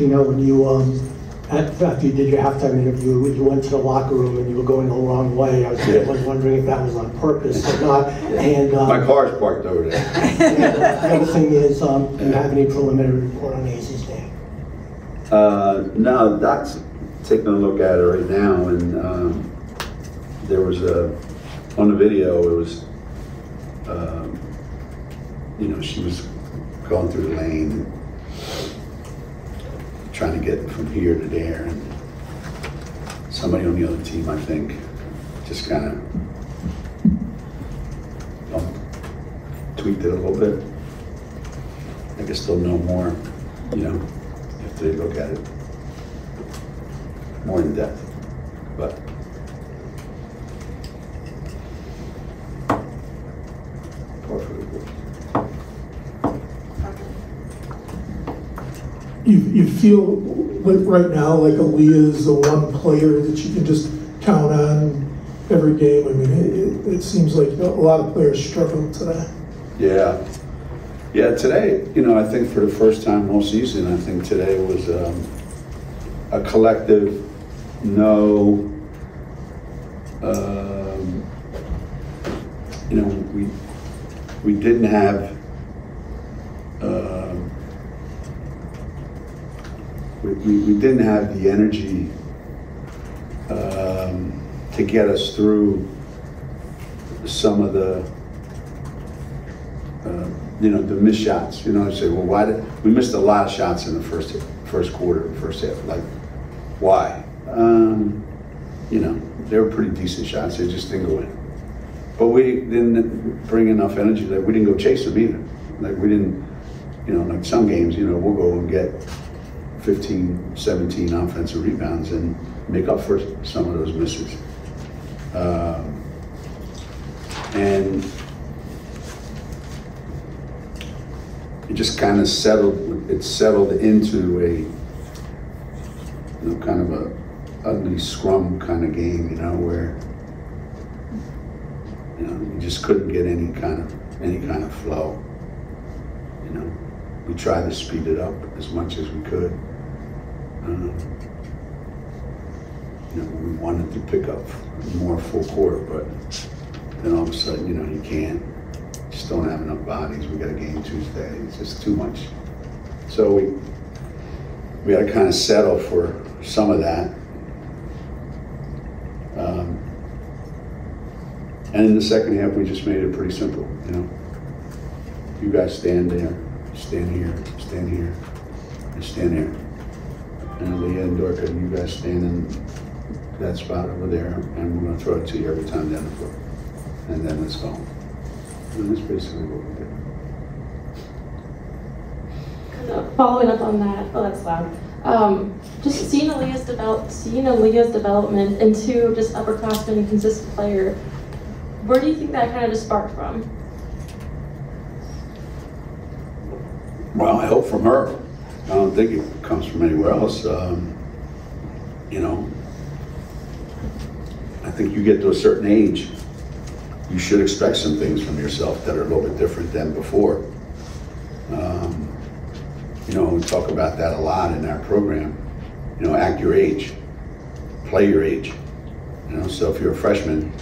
Geno, when you, after you did your halftime interview, you went to the locker room and you were going the wrong way. I was wondering if that was on purpose or not. And my car's parked over there. And, the other thing is, do you have any preliminary report on Ace's day? No, Doc's taking a look at it right now, and there was on the video, it was, you know, she was going through the lane, trying to get from here to there, and somebody on the other team, I think, just kind of tweaked it a little bit. I guess they'll know more, you know, if they look at it more in depth. But you feel like right now like Aaliyah is the one player that you can just count on every game. I mean, it seems like a lot of players struggle today. Yeah, today, you know, I think for the first time all season, I think today was a collective no, you know, we didn't have we didn't have the energy to get us through some of the you know, the missed shots. You know, I say, well, why did we missed a lot of shots in the first quarter, first half? Like, why? You know, they were pretty decent shots. They just didn't go in. But we didn't bring enough energy. Like, we didn't go chase them either. Like, we didn't, you know, like some games, you know, we'll go and get 15, 17 offensive rebounds and make up for some of those misses. And it just kind of settled into a, you know, kind of a ugly scrum kind of game, you know, where, you know, we just couldn't get any kind of flow. You know, we tried to speed it up as much as we could. You know, we wanted to pick up more full court, but then all of a sudden, you know, you can't. Just don't have enough bodies. We got a game Tuesday. It's just too much. So we had to kind of settle for some of that. And in the second half, we just made it pretty simple. You know, you guys stand there, stand here, stand here, and stand there. And Leah and Dorka, you guys stand in that spot over there, and we're going to throw it to you every time down the floor. And then let's go. And that's basically what we did. Following up on that, oh, that's loud. Just seeing Aaliyah's development into just upperclassman and consistent player, where do you think that kind of just sparked from? Well, I hope from her. I don't think it comes from anywhere else. You know, I think you get to a certain age, you should expect some things from yourself that are a little bit different than before. You know, we talk about that a lot in our program. You know, act your age, play your age. You know, so if you're a freshman,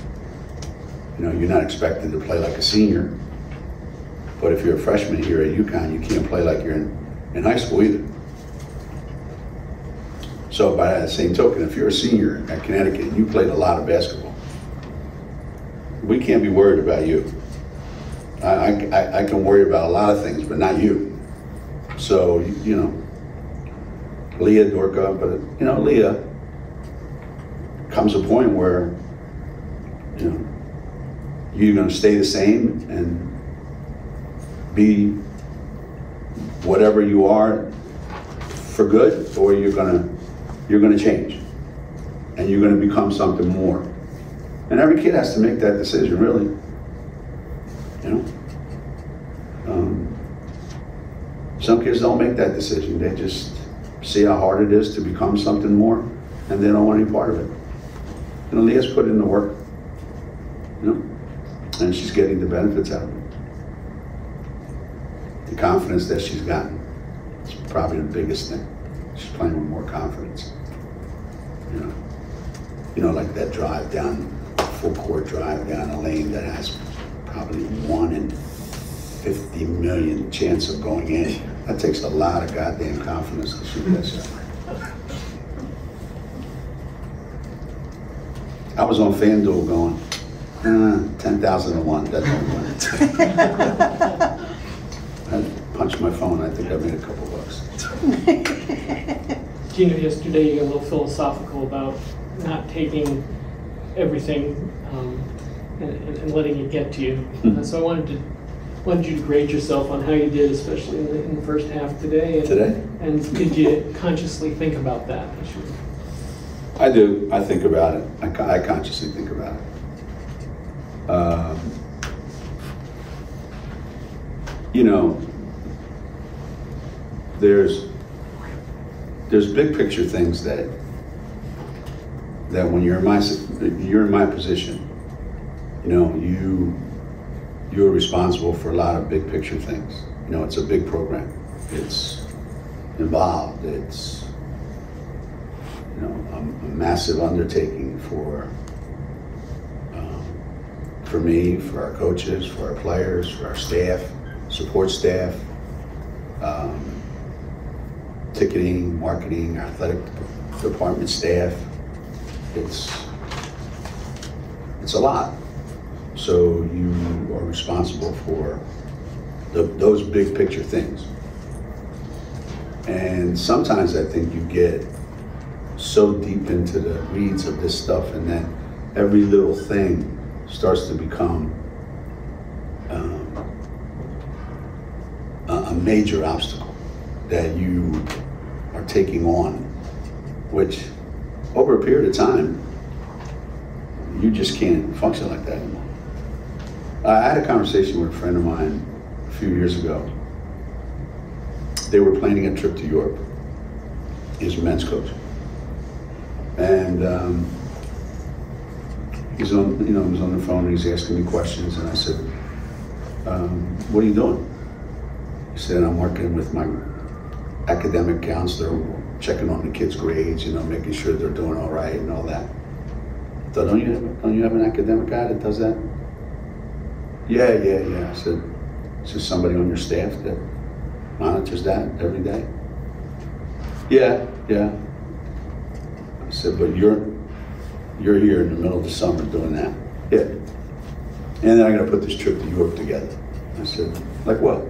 you know, you're not expected to play like a senior. But if you're a freshman here at UConn, you can't play like you're in high school either. So by that same token, if you're a senior at Connecticut and you played a lot of basketball, we can't be worried about you. I can worry about a lot of things, but not you. So, you know, Leah, Dorka, but, you know, Leah comes a point where, you know, you're going to stay the same and be whatever you are for good, or you're going to change and you're going to become something more. And every kid has to make that decision, really. You know, some kids don't make that decision. They just see how hard it is to become something more, and they don't want any part of it. And Leah's put in the work, you know, and she's getting the benefits out of it. The confidence that she's gotten is probably the biggest thing. She's playing with more confidence. You know, like that drive down, full court drive down a lane that has probably 1 in 50 million chance of going in. That takes a lot of goddamn confidence to shoot that shot. I was on FanDuel going, 10,000 to 1, that don't win. I punched my phone, I think I made a couple bucks. Geno, yesterday you got a little philosophical about not taking everything and letting it get to you. So I wanted you to grade yourself on how you did, especially in the first half today. And did you consciously think about that? I do. I think about it. I consciously think about it. You know, there's big picture things that when you're in my position, you know, you're responsible for a lot of big picture things. You know, it's a big program. It's involved. It's, you know, a massive undertaking for me, for our coaches, for our players, for our staff, support staff, ticketing, marketing, athletic department staff. It's a lot. So you are responsible for those big picture things. And sometimes I think you get so deep into the weeds of this stuff, and then every little thing starts to become a major obstacle that you are taking on, which over a period of time, you just can't function like that anymore. I had a conversation with a friend of mine a few years ago. They were planning a trip to Europe. He's a men's coach. And he's on the phone and he's asking me questions, and I said, what are you doing? He said, I'm working with my academic counselor, checking on the kids' grades, you know, making sure they're doing all right and all that. So don't you have an academic guy that does that? Yeah. I said, is there somebody on your staff that monitors that every day? Yeah. I said, but you're here in the middle of the summer doing that? Yeah. And then I'm gonna put this trip to Europe together. I said, like what?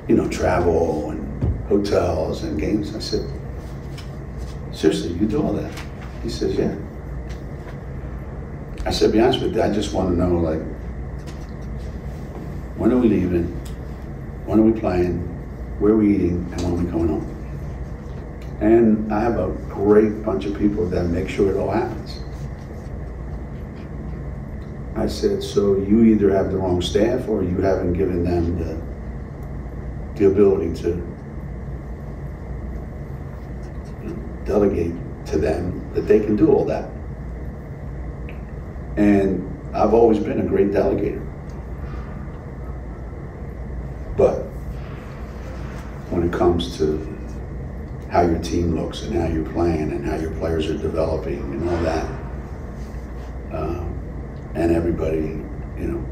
You know, travel and hotels and games. I said, seriously, you do all that? He says, yeah. I said, be honest with you, I just want to know, like, when are we leaving? When are we playing? Where are we eating? And when are we coming home? And I have a great bunch of people that make sure it all happens. I said, so you either have the wrong staff or you haven't given them the ability to delegate to them that they can do all that. And I've always been a great delegator. But when it comes to how your team looks and how you're playing and how your players are developing and all that, and everybody, you know,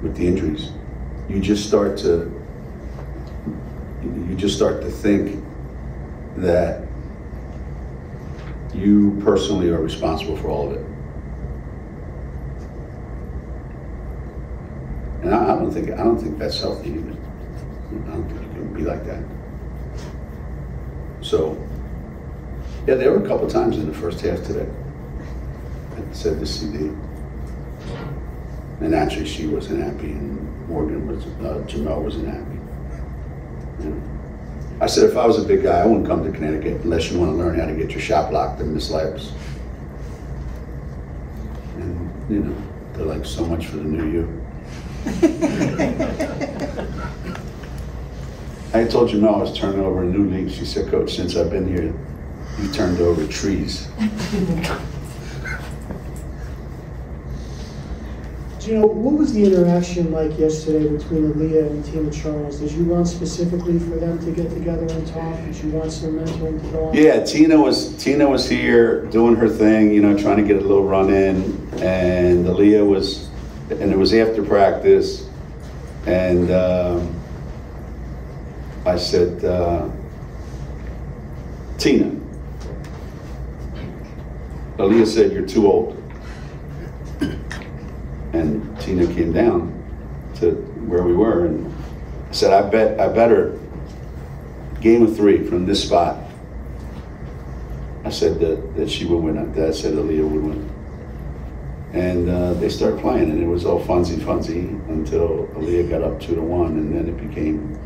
with the injuries, you just start to think that you personally are responsible for all of it. And I don't think that's healthy either. I don't think you can be like that. So, yeah, there were a couple times in the first half today I said to CD, and actually she wasn't happy, and Jamel wasn't happy. You know? I said, if I was a big guy, I wouldn't come to Connecticut unless you want to learn how to get your shot blocked and miss layups. And, you know, they're like, so much for the new you. I told Jamel I was turning over a new leaf. She said, Coach, since I've been here, you turned over trees. Geno, what was the interaction like yesterday between Aaliyah and Tina Charles? Did you want specifically for them to get together and talk? Did you want some mentoring to go on? Yeah, Tina was here doing her thing, you know, trying to get a little run in, and Aaliyah was, and it was after practice, and I said, Tina, Aaliyah said, you're too old. And Tina came down to where we were and said, I bet her game of 3 from this spot. I said that she would win. Dad said Aaliyah would win. And they started playing, and it was all funsy until Aaliyah got up 2-1, and then it became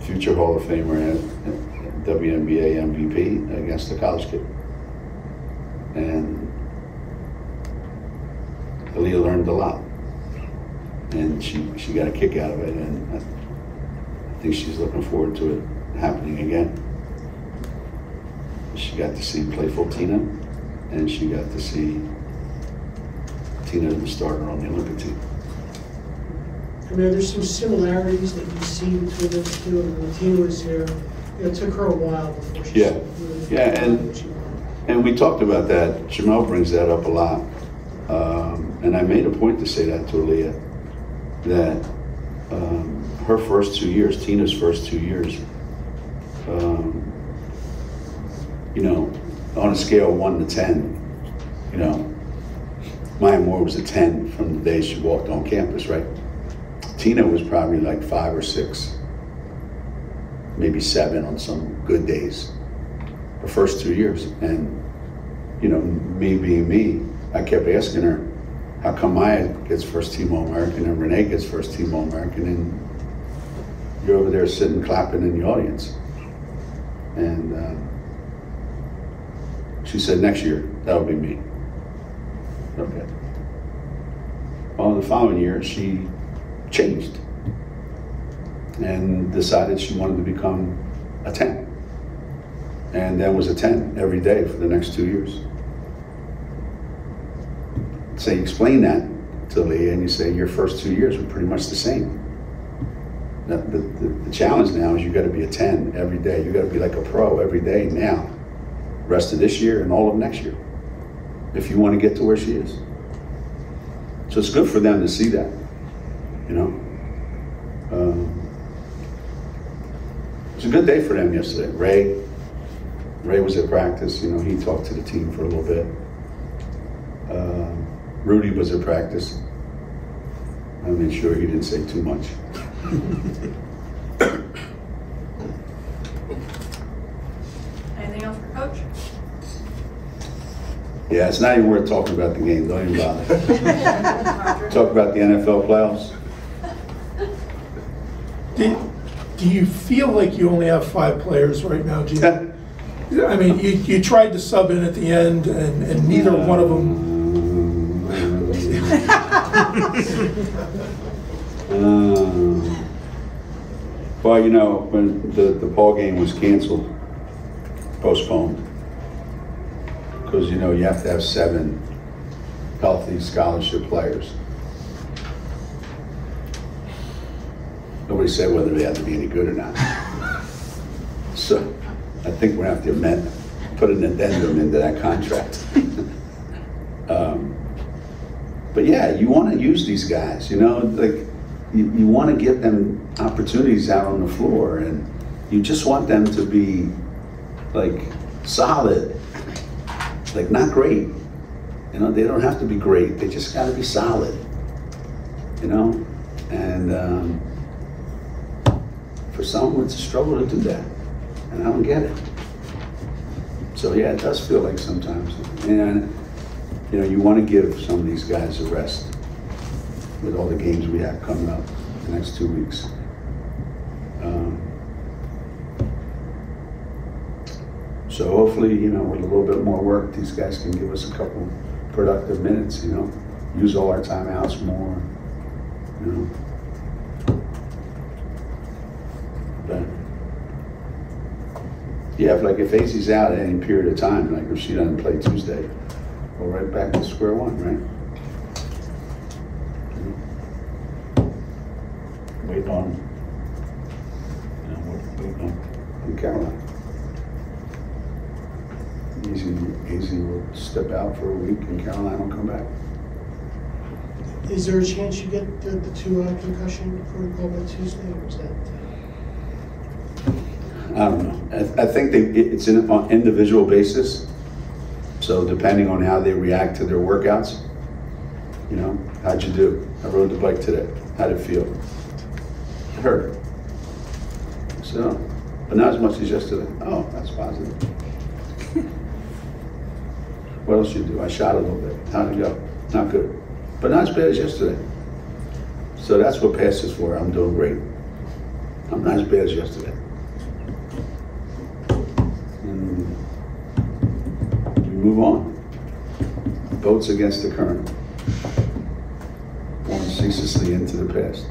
future Hall of Famer and WNBA MVP against a college kid. And Aaliyah learned a lot, and she got a kick out of it, and I think she's looking forward to it happening again. She got to see playful Tina, and she got to see Tina the starter on the Olympic team. I mean, there's some similarities that you see between the two. When Tina was here, it took her a while before she and we talked about that. Jamel brings that up a lot. And I made a point to say that to Aaliyah, that her first 2 years, Tina's first 2 years, you know, on a scale of 1 to 10, you know, Maya Moore was a 10 from the day she walked on campus, right? Tina was probably like 5 or 6, maybe 7 on some good days, her first 2 years. And, you know, me being me, I kept asking her, how come Maya gets first team All-American and Renee gets first team All-American and you're over there sitting clapping in the audience? And she said, next year, that'll be me. Okay. Well, the following year, she changed and decided she wanted to become a 10. And then was a 10 every day for the next 2 years. So you explain that to Leah and you say your first 2 years were pretty much the same. The challenge now is you got to be a 10 every day. You got to be like a pro every day now, rest of this year and all of next year, if you want to get to where she is. So it's good for them to see that, you know. It was a good day for them yesterday. Ray was at practice, you know, he talked to the team for a little bit. Rudy was at practice. I made sure he didn't say too much. Anything else for Coach? Yeah, it's not even worth talking about the game. Don't even bother. Talk about the NFL playoffs. Do you feel like you only have 5 players right now, Geno? I mean, you tried to sub in at the end, and neither one of them. Well, you know, when the ball game was canceled, postponed, because, you know, you have to have 7 healthy scholarship players. Nobody said whether they had to be any good or not. So I think we're going to have to put an addendum into that contract. But yeah, you want to use these guys, you know, like you want to give them opportunities out on the floor, and you just want them to be like solid, like not great. You know, they don't have to be great. They just got to be solid, you know, and for some, it's a struggle to do that, and I don't get it. So yeah, it does feel like sometimes, and you know, you want to give some of these guys a rest with all the games we have coming up the next 2 weeks. So hopefully, you know, with a little bit more work, these guys can give us a couple productive minutes, you know, use all our timeouts more, you know. But yeah, if AZ's out at any period of time, like if she doesn't play Tuesday, Go right back to square one, right? Waiting on, waiting on Caroline. Easy will step out for a week and Caroline will come back. Is there a chance you get the two concussion protocol by Tuesday, or is that? I don't know. I think it's on individual basis. So depending on how they react to their workouts, you know, how'd you do? I rode the bike today. How'd it feel? It hurt. So, but not as much as yesterday. Oh, that's positive. What else you do? I shot a little bit. How'd it go? Not good. But not as bad as yesterday. So that's what PASS is for. I'm doing great. I'm not as bad as yesterday. And we move on. Boats against the current. Going ceaselessly into the past.